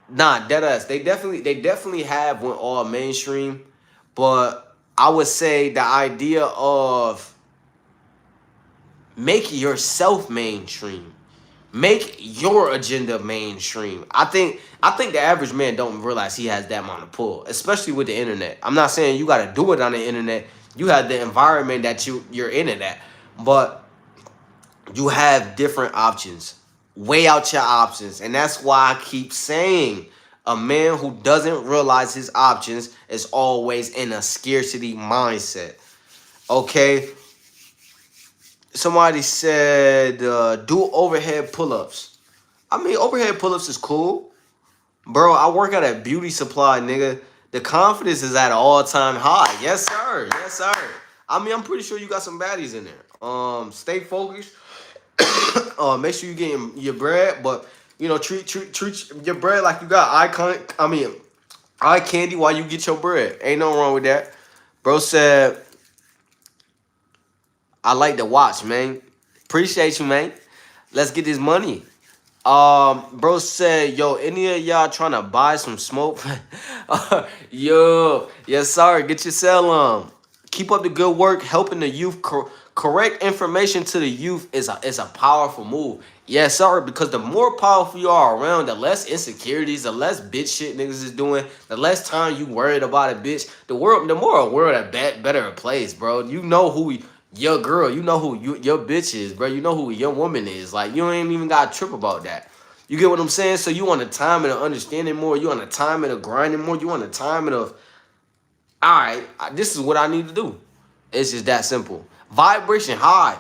Nah, deadass. They definitely have went all mainstream, but I would say the idea of make yourself mainstream. Make your agenda mainstream. I think the average man don't realize he has that amount of pull, especially with the internet. I'm not saying you got to do it on the internet. You have the environment that you're in it at, but you have different options. Weigh out your options, and that's why I keep saying a man who doesn't realize his options is always in a scarcity mindset. Okay. Somebody said, do overhead pull-ups. I mean, overhead pull-ups is cool. Bro, I work at a beauty supply, nigga. The confidence is at an all-time high. Yes, sir. Yes, sir. I mean, I'm pretty sure you got some baddies in there. Stay focused. Make sure you get your bread, but you know, treat your bread like you got eye candy while you get your bread. Ain't no wrong with that. Bro said, I like to watch, man. Appreciate you, man. Let's get this money. Bro said, yo, any of y'all trying to buy some smoke? Yo, yes, sir. Get your cell on. Keep up the good work, helping the youth. Correct information to the youth is a powerful move. Yes, sir. Because the more powerful you are around, the less insecurities, the less bitch shit niggas is doing, the less time you worried about a bitch. The more a world a better a place, bro. You know who your girl, you know who your bitch is, bro. You know who your woman is. Like, you ain't even got to trip about that. You get what I'm saying? So you want the time and the understanding more. You want the time and the grinding more. You want the time and the, all right, this is what I need to do. It's just that simple. Vibration high.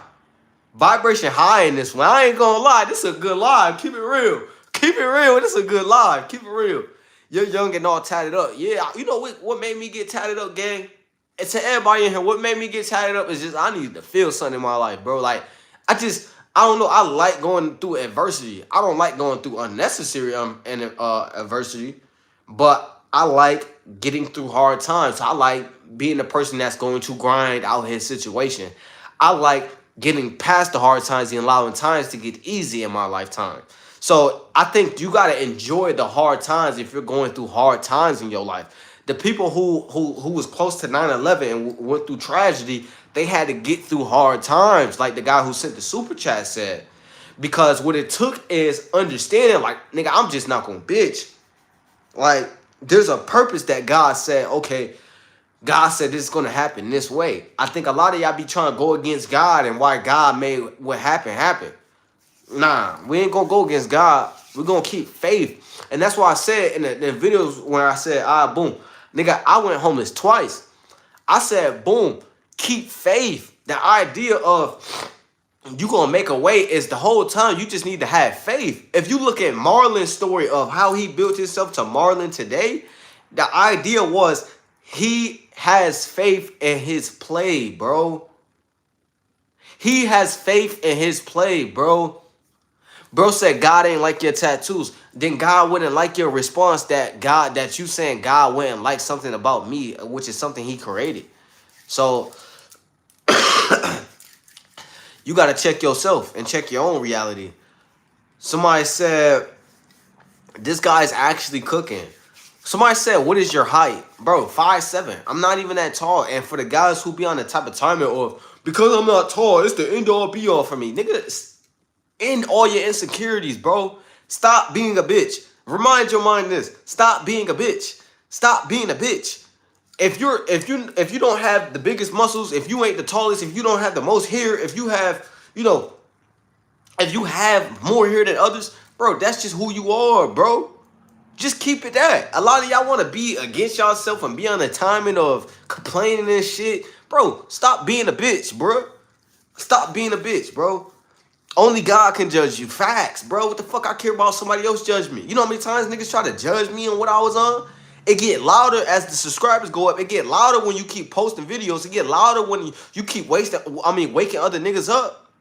Vibration high in this one. I ain't gonna lie. This is a good live. Keep it real. Keep it real. This is a good live. Keep it real. You're young and all tatted up. Yeah, you know what made me get tatted up, gang? And to everybody in here, what made me get tatted up is just I needed to feel something in my life, bro. Like, I don't know. I like going through adversity. I don't like going through unnecessary adversity, but I like getting through hard times. I like being the person that's going to grind out his situation. I like getting past the hard times and allowing times to get easy in my lifetime. So I think you got to enjoy the hard times if you're going through hard times in your life. The people who was close to 9/11 and went through tragedy, they had to get through hard times, like the guy who sent the super chat said. Because what it took is understanding, like, nigga, I'm just not gonna bitch. Like, there's a purpose that God said, okay, God said this is gonna happen this way. I think a lot of y'all be trying to go against God and why God made what happened happen. Nah, we ain't gonna go against God. We're gonna keep faith. And that's why I said in the videos when I said, boom. Nigga, I went homeless twice. I said, boom, keep faith. The idea of you gonna make a way is the whole time you just need to have faith. If you look at Marlon's story of how he built himself to Marlon today, the idea was he has faith in his play, bro. He has faith in his play, bro. Bro said God ain't like your tattoos. Then God wouldn't like your response that you saying God wouldn't like something about me, which is something he created. So you got to check yourself and check your own reality. Somebody said, this guy's actually cooking. Somebody said, what is your height? Bro, 5'7". I'm not even that tall. And for the guys who be on the type of timing of, because I'm not tall, it's the end all be all for me. Nigga, end all your insecurities, bro. Stop being a bitch. Remind your mind this. Stop being a bitch. Stop being a bitch. If you don't have the biggest muscles, if you ain't the tallest, if you don't have the most hair, if you have, if you have more hair than others, bro, that's just who you are, bro. Just keep it that. A lot of y'all want to be against yourself and be on the timing of complaining and shit. Bro, stop being a bitch, bro. Stop being a bitch, bro. Only God can judge you. Facts, bro. What the fuck I care about somebody else judge me? You know how many times niggas try to judge me on what I was on? It get louder as the subscribers go up. It get louder when you keep posting videos. It get louder when you keep waking other niggas up.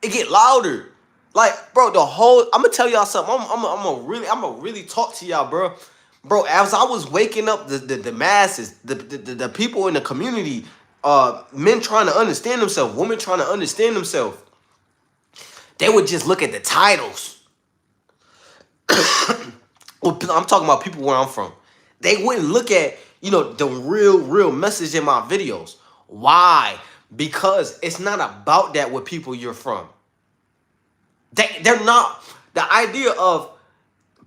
It get louder. Like, bro, I'm gonna tell y'all something. I'm gonna really talk to y'all, bro. Bro, as I was waking up the masses, the people in the community, men trying to understand themselves, women trying to understand themselves, they would just look at the titles. I'm talking about people where I'm from. They wouldn't look at, the real message in my videos. Why? Because it's not about that with people you're from. They're not. The idea of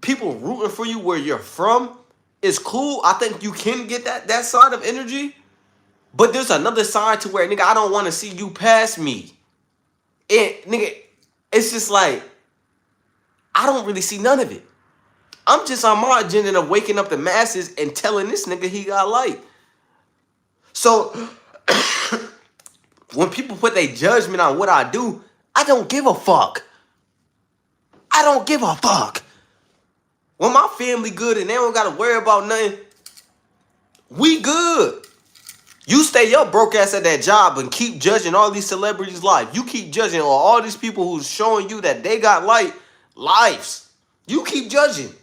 people rooting for you where you're from is cool. I think you can get that side of energy. But there's another side to where, nigga, I don't want to see you pass me. Nigga, it's just like, I don't really see none of it. I'm just on my agenda of waking up the masses and telling this nigga he got light. So, when people put their judgment on what I do, I don't give a fuck. I don't give a fuck. When my family good and they don't got to worry about nothing, we good. You stay your broke ass at that job and keep judging all these celebrities' life. You keep judging all these people who's showing you that they got lives. You keep judging.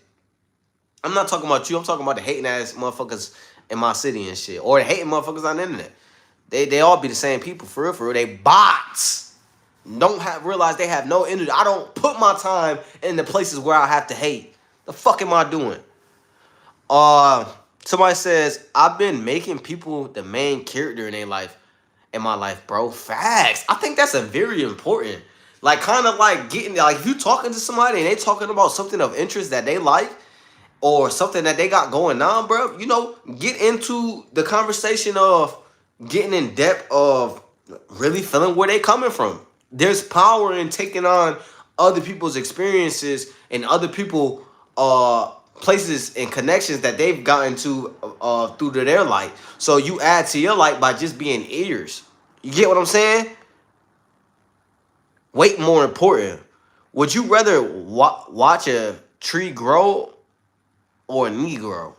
I'm not talking about you. I'm talking about the hating ass motherfuckers in my city and shit, or the hating motherfuckers on the internet. They all be the same people for real. For real. They bots. Don't have realize they have no energy. I don't put my time in the places where I have to hate. The fuck am I doing? Somebody says I've been making people the main character in their life, in my life, bro. Facts. I think that's a very important. Like, kind of like getting like if you talking to somebody and they talking about something of interest that they like or something that they got going on, bro. You know, get into the conversation of getting in depth of really feeling where they coming from. There's power in taking on other people's experiences and other people places and connections that they've gotten to through to their life. So you add to your life by just being ears. You get what I'm saying? Wait, more important. Would you rather watch a tree grow or a Negro?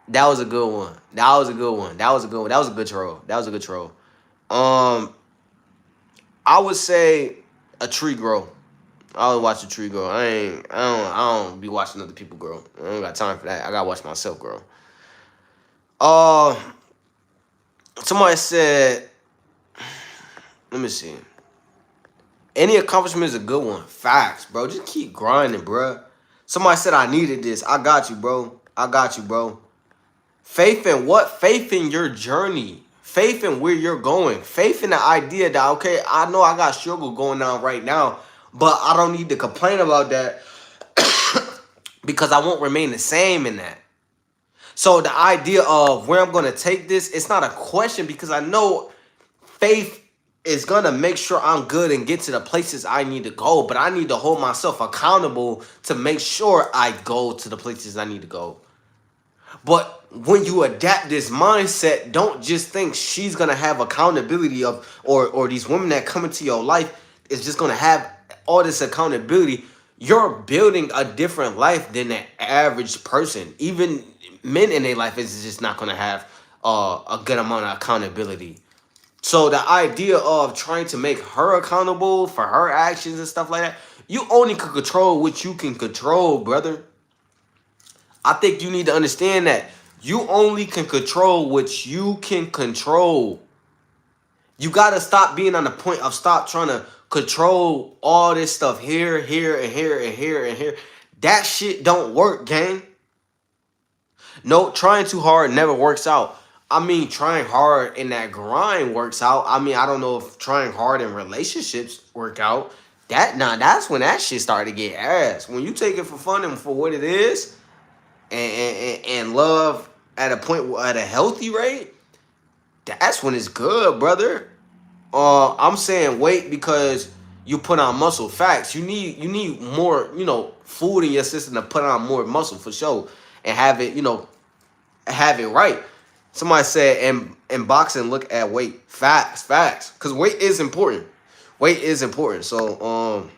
That was a good one. That was a good one. That was a good one. That was a good troll. That was a good troll. I would say a tree grow. I would watch a tree grow. I don't be watching other people grow. I don't got time for that. I gotta watch myself grow. Somebody said, let me see. Any accomplishment is a good one. Facts, bro. Just keep grinding, bro. Somebody said I needed this. I got you, bro. I got you, bro. Faith in what? Faith in your journey. Faith in where you're going. Faith in the idea that, okay, I know I got struggle going on right now, but I don't need to complain about that because I won't remain the same in that. So the idea of where I'm going to take this, it's not a question because I know faith is going to make sure I'm good and get to the places I need to go, but I need to hold myself accountable to make sure I go to the places I need to go. But when you adapt this mindset, don't just think she's gonna have accountability of or these women that come into your life is just gonna have all this accountability. You're building a different life than the average person. Even men in their life is just not gonna have a good amount of accountability. So the idea of trying to make her accountable for her actions and stuff like that, you only can control what you can control, brother. I think you need to understand that you only can control what you can control. You got to stop being on the point of stop trying to control all this stuff here, and here, and here, and here. That shit don't work, gang. No, trying too hard never works out. I mean, trying hard in that grind works out. I mean, I don't know if trying hard in relationships work out. That's when that shit started to get ass. When you take it for fun and for what it is, and love at a point at a healthy rate, that's when it's good, brother. I'm saying wait because you put on muscle. Facts. You need more, food in your system to put on more muscle for sure and have it, have it right. Somebody said in boxing, look at weight. Facts. Because weight is important. Weight is important. So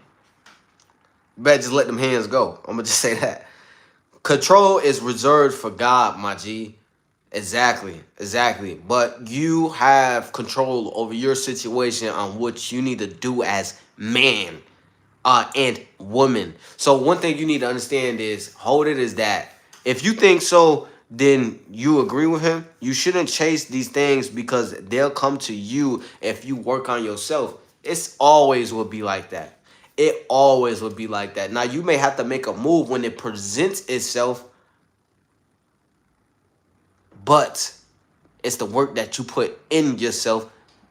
better just let them hands go. I'm gonna just say that. Control is reserved for God, my G. Exactly. But you have control over your situation on what you need to do as man and woman. So one thing you need to understand is, hold it is that if you think so, then you agree with him. You shouldn't chase these things because they'll come to you if you work on yourself. It's always will be like that. It always would be like that. Now, you may have to make a move when it presents itself, but it's the work that you put in yourself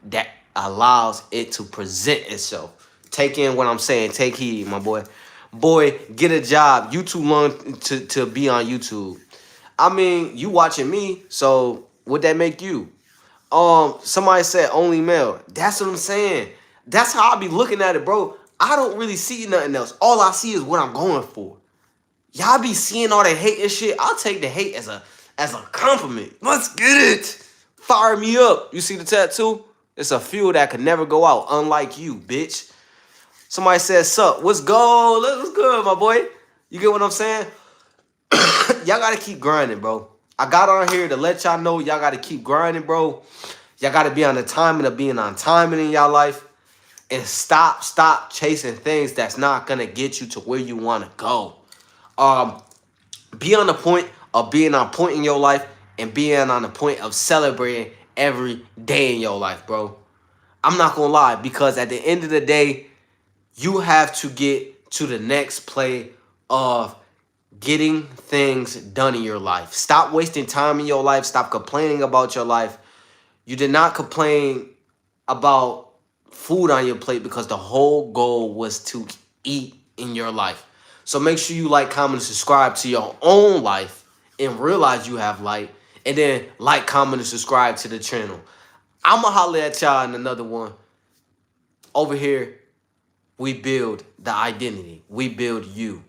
that allows it to present itself. Take in what I'm saying. Take heed, my boy. Boy, get a job. You too long to be on YouTube. I mean, you watching me, so would that make you? Somebody said only male. That's what I'm saying. That's how I be looking at it, bro. I don't really see nothing else. All I see is what I'm going for. Y'all be seeing all that hate and shit. I'll take the hate as a compliment. Let's get it. Fire me up. You see the tattoo? It's a fuel that could never go out, unlike you, bitch. Somebody says, sup, what's good? What's good, my boy? You get what I'm saying? Y'all gotta keep grinding, bro. I got on here to let y'all know y'all got to keep grinding, bro. Y'all got to be on the timing of being on timing in y'all life. And stop chasing things that's not going to get you to where you want to go. Be on the point of being on point in your life and being on the point of celebrating every day in your life, bro. I'm not going to lie, because at the end of the day, you have to get to the next play of getting things done in your life. Stop wasting time in your life. Stop complaining about your life. You did not complain about food on your plate because the whole goal was to eat in your life. So make sure you like, comment, and subscribe to your own life and realize you have light. And then like, comment, and subscribe to the channel. I'ma holler at y'all in another one. Over here, we build the identity. We build you.